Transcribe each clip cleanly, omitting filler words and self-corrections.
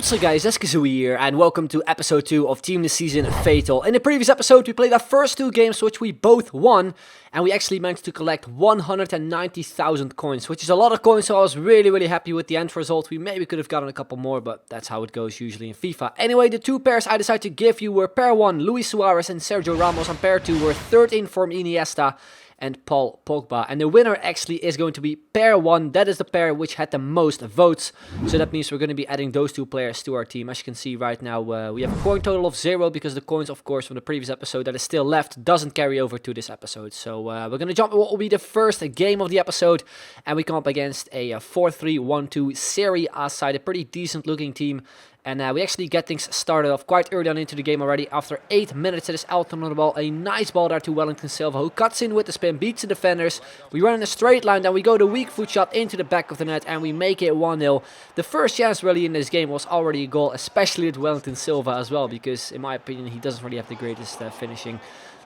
What's up guys, Eskazooey here, and welcome to episode 2 of Team this Season Fatal. In the previous episode, we played our first 2 games, which we both won, and we actually managed to collect 190,000 coins, which is a lot of coins, so I was really happy with the end result. We maybe could have gotten a couple more, but that's how it goes usually in FIFA. Anyway, the 2 pairs I decided to give you were pair 1, Luis Suarez and Sergio Ramos, and pair 2 were 13 from Iniesta and Paul Pogba. And the winner actually is going to be pair 1. That is the pair which had the most votes. So that means we're going to be adding those 2 players to our team. As you can see right now, we have a coin total of 0 because the coins, of course, from the previous episode that is still left doesn't carry over to this episode. So we're going to jump in what will be the first game of the episode. And we come up against a 4-3-1-2 Serie A side, a pretty decent looking team. And we actually get things started off quite early on into the game already. After 8 minutes, it is Elton on the ball. A nice ball there to Wellington Silva, who cuts in with the spin, beats the defenders. We run in a straight line, then we go the weak foot shot into the back of the net, and we make it 1-0. The first chance really in this game was already a goal, especially with Wellington Silva as well, because in my opinion, he doesn't really have the greatest finishing.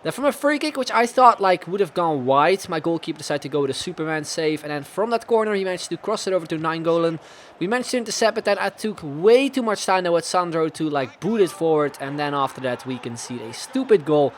Then from a free kick, which I thought would have gone wide, my goalkeeper decided to go with a Superman save. And then from that corner, he managed to cross it over to Nainggolan. We managed to intercept it, then I took way too much time there with Sandro to boot it forward. And then after that, we conceded a stupid goal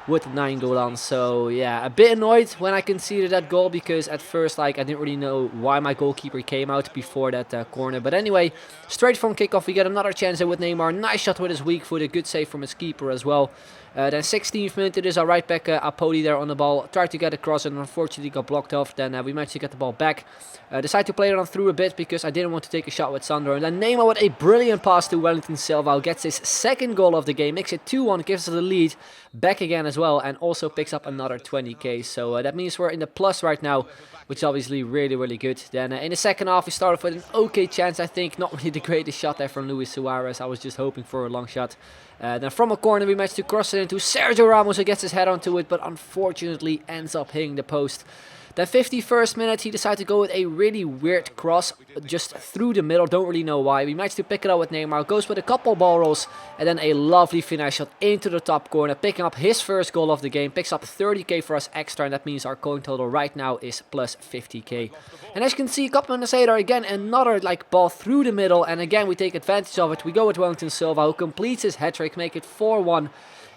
with Nainggolan. So yeah, a bit annoyed when I conceded that goal, because at first I didn't really know why my goalkeeper came out before that corner. But anyway, straight from kickoff, we get another chance there with Neymar. Nice shot with his weak foot, a good save from his keeper as well. Then 16th minute, it is our right back Apodi there on the ball. Tried to get across and unfortunately got blocked off. Then we managed to get the ball back. Decided to play it on through a bit because I didn't want to take a shot with Sandro. And then Neymar with a brilliant pass to Wellington Silva, who gets his second goal of the game. Makes it 2-1, gives us the lead back again as well. And also picks up another 20k. So that means we're in the plus right now, which is obviously really good. Then in the second half, we started with an okay chance, I think. Not really the greatest shot there from Luis Suarez. I was just hoping for a long shot. Then from a corner, we managed to cross it into Sergio Ramos, who gets his head onto it, but unfortunately ends up hitting the post. Then 51st minute, he decided to go with a really weird cross just through the middle. Don't really know why. We managed to pick it up with Neymar. Goes with a couple ball rolls and then a lovely finesse shot into the top corner, picking up his first goal of the game. Picks up 30k for us extra, and that means our coin total right now is plus 50k. And as you can see, a couple minutes later, again another ball through the middle, and again we take advantage of it. We go with Wellington Silva, who completes his hat-trick, make it 4-1.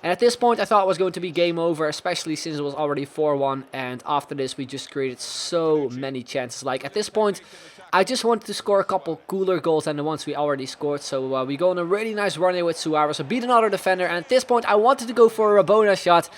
And at this point, I thought it was going to be game over, especially since it was already 4-1. And after this, we just created so many chances. At this point, I just wanted to score a couple cooler goals than the ones we already scored. So we go on a really nice run here with Suarez. So beat another defender. And at this point, I wanted to go for a Rabona shot,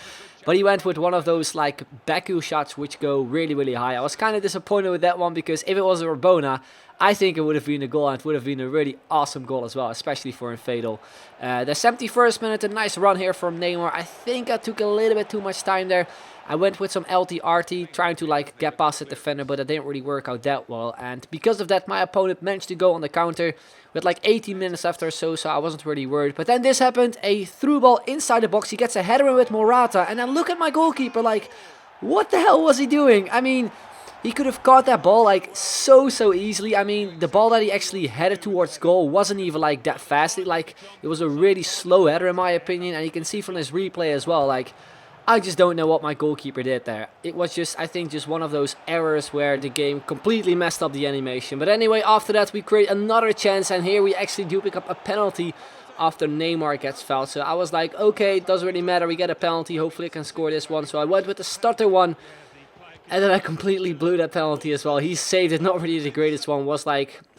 but he went with one of those Baku shots which go really high. I was kind of disappointed with that one, because if it was a Rabona, I think it would have been a goal, and it would have been a really awesome goal as well, especially for a Fatal. The 71st minute, a nice run here from Neymar. I think I took a little bit too much time there. I went with some LT-RT, trying to get past the defender, but it didn't really work out that well. And because of that, my opponent managed to go on the counter with 18 minutes after or so I wasn't really worried. But then this happened, a through ball inside the box. He gets a header in with Morata, and then look at my goalkeeper, what the hell was he doing? I mean, he could have caught that ball so easily. I mean, the ball that he actually headed towards goal wasn't even that fast. It was a really slow header in my opinion, and you can see from this replay as well, I just don't know what my goalkeeper did there. It was just, I think, just one of those errors where the game completely messed up the animation. But anyway, after that, we create another chance, and here we actually do pick up a penalty after Neymar gets fouled. So I was like, okay, it doesn't really matter. We get a penalty. Hopefully I can score this one. So I went with the stutter one. And then I completely blew that penalty as well. He saved it, not really the greatest one. Was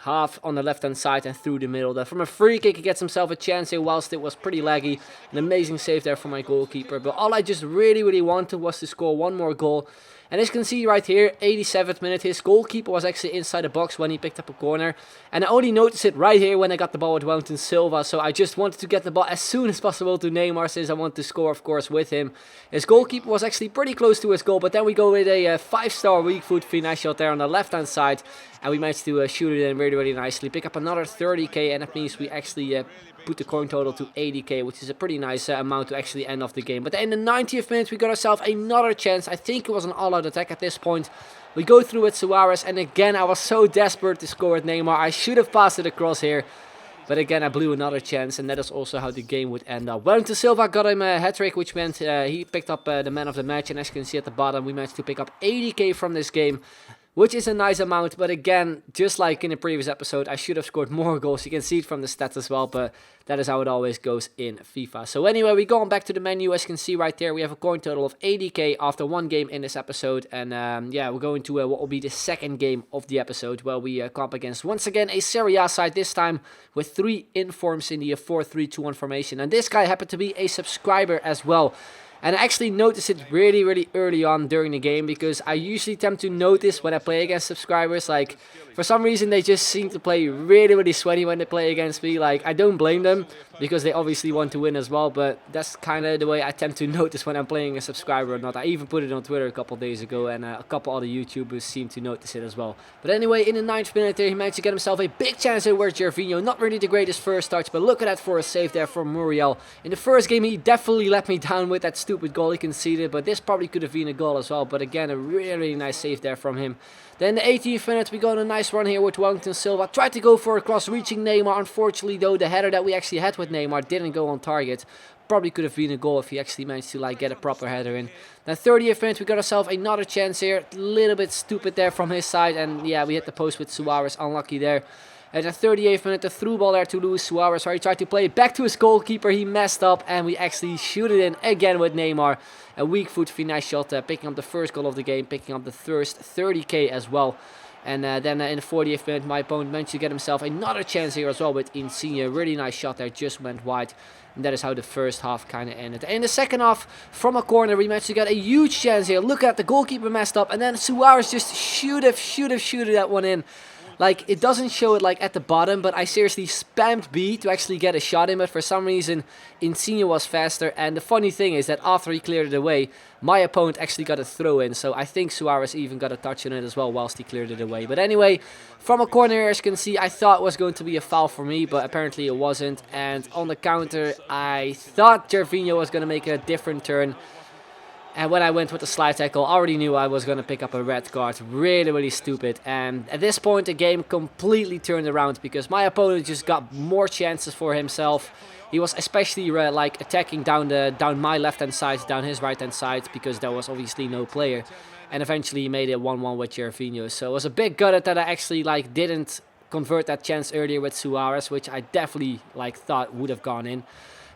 half on the left-hand side and through the middle. Then from a free kick, he gets himself a chance here whilst it was pretty laggy. An amazing save there from my goalkeeper. But all I just really wanted was to score one more goal. And as you can see right here, 87th minute, his goalkeeper was actually inside the box when he picked up a corner. And I only noticed it right here when I got the ball with Wellington Silva. So I just wanted to get the ball as soon as possible to Neymar, since I wanted to score, of course, with him. His goalkeeper was actually pretty close to his goal, but then we go with a 5-star weak foot finesse shot there on the left-hand side. And we managed to shoot it in really nicely. Pick up another 30k, and that means we actually put the coin total to 80k, which is a pretty nice amount to actually end off the game. But in the 90th minute, we got ourselves another chance. I think it was an all-out attack at this point. We go through with Suarez, and again, I was so desperate to score with Neymar. I should have passed it across here. But again, I blew another chance, and that is also how the game would end up. Wellington Silva got him a hat-trick, which meant he picked up the man of the match. And as you can see at the bottom, we managed to pick up 80k from this game. which is a nice amount. But again, just like in the previous episode, I should have scored more goals. You can see it from the stats as well, but that is how it always goes in FIFA. So anyway, we're going back to the menu. As you can see right there, we have a coin total of 80k after one game in this episode. And yeah, we're going to what will be the second game of the episode, where we come up against, once again, a Serie A side, this time with 3 informs in the 4-3-2-1 formation. And this guy happened to be a subscriber as well. And I actually noticed it really early on during the game, because I usually tend to notice when I play against subscribers, like, for some reason they just seem to play really sweaty when they play against me. Like, I don't blame them, because they obviously want to win as well, but that's kind of the way I tend to notice when I'm playing a subscriber or not. I even put it on Twitter a couple days ago, and a couple other YouTubers seem to notice it as well. But anyway, in the 9th minute there, he managed to get himself a big chance here where Gervinho, not really the greatest first touch, but look at that for a save there from Muriel. In the first game, he definitely let me down with that stupid goal he conceded, but this probably could have been a goal as well. But again, a really nice save there from him. Then the 18th minute, we go on a nice run here with Wellington Silva. Tried to go for a cross, reaching Neymar. Unfortunately, though, the header that we actually had with Neymar didn't go on target. Probably could have been a goal if he actually managed to like get a proper header in. Then 30th minute, we got ourselves another chance here. A little bit stupid there from his side, and yeah, we hit the post with Suarez. Unlucky there. At the 38th minute, the through ball there to Luis Suarez, where he tried to play it back to his goalkeeper. He messed up, and we actually shoot it in again with Neymar. A weak foot finesse shot, picking up the first goal of the game, picking up the first 30k as well. And then in the 40th minute, my opponent managed to get himself another chance here as well with Insigne. Really nice shot there, just went wide. And that is how the first half kind of ended. In the second half, from a corner, we managed to get a huge chance here. Look at the goalkeeper messed up, and then Suarez just shoot that one in. Like, it doesn't show it like at the bottom, but I seriously spammed B to actually get a shot in, but for some reason Insigne was faster. And the funny thing is that after he cleared it away, my opponent actually got a throw in, so I think Suarez even got a touch on it as well whilst he cleared it away. But anyway, from a corner, as you can see, I thought it was going to be a foul for me, but apparently it wasn't. And on the counter, I thought Gervinho was going to make a different turn. And when I went with the slide tackle, I already knew I was going to pick up a red card. Really stupid. And at this point, the game completely turned around, because my opponent just got more chances for himself. He was especially like attacking down my left-hand side, down his right-hand side, because there was obviously no player. And eventually he made it 1-1 with Gervinho. So it was a big gutted that I actually like didn't convert that chance earlier with Suarez, which I definitely like thought would have gone in.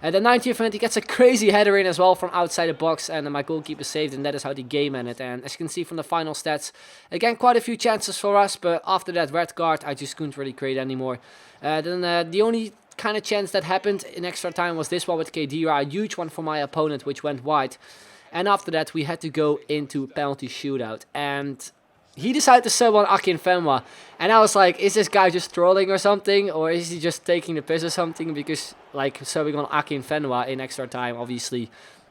At the 90th minute, he gets a crazy header in as well from outside the box, and my goalkeeper saved, and that is how the game ended. And as you can see from the final stats, again, quite a few chances for us, but after that red card, I just couldn't really create anymore. Then the only kind of chance that happened in extra time was this one with Khedira, a huge one for my opponent, which went wide. And after that, we had to go into penalty shootout, and he decided to sub on Akinfenwa, and I was like, is this guy just trolling or something, or is he just taking the piss or something? Because like subbing on Akinfenwa in extra time obviously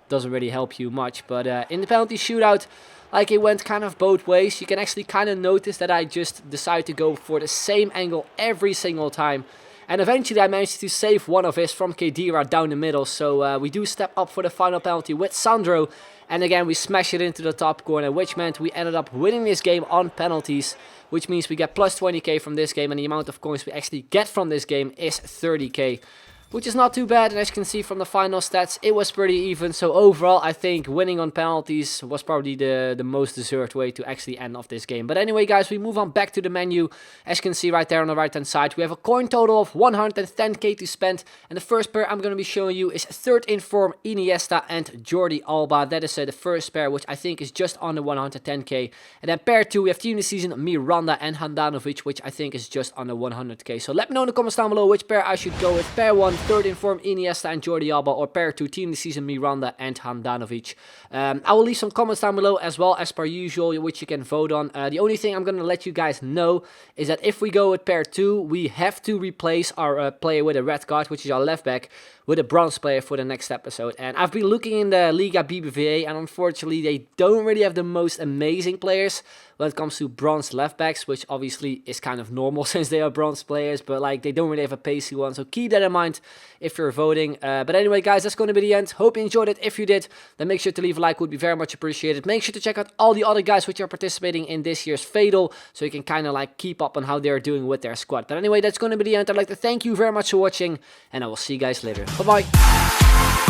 doesn't really help you much. But in the penalty shootout, like, it went kind of both ways. You can actually kind of notice that I just decided to go for the same angle every single time. And eventually I managed to save one of his from Khedira down the middle. So we do step up for the final penalty with Sandro. And again, we smash it into the top corner, which meant we ended up winning this game on penalties. Which means we get plus 20k from this game, and the amount of coins we actually get from this game is 30k. Which is not too bad, and as you can see from the final stats, it was pretty even. So overall, I think winning on penalties was probably the most deserved way to actually end off this game. But anyway, guys, we move on back to the menu. As you can see right there on the right-hand side, we have a coin total of 110k to spend. And the first pair I'm going to be showing you is third in form Iniesta and Jordi Alba. That is the first pair, which I think is just under 110k. And then pair 2, we have team of the season Miranda and Handanovic, which I think is just under 100k. So let me know in the comments down below which pair I should go with. Pair 1, third in form Iniesta and Jordi Alba, or pair 2, team of the season Miranda and Handanovic. I will leave some comments down below as well as per usual, which you can vote on. The only thing I'm going to let you guys know is that if we go with pair 2, we have to replace our player with a red card, which is our left back, with a bronze player for the next episode. And I've been looking in the Liga BBVA, and unfortunately they don't really have the most amazing players when it comes to bronze left backs, which obviously is kind of normal since they are bronze players, but like they don't really have a pacey one, so keep that in mind if you're voting. But anyway, guys, that's going to be the end. Hope you enjoyed it. If you did, then make sure to leave a like, would be very much appreciated. Make sure to check out all the other guys which are participating in this year's F8TAL, so you can kind of like keep up on how they're doing with their squad. But anyway, that's going to be the end. I'd like to thank you very much for watching, and I will see you guys later. Bye bye.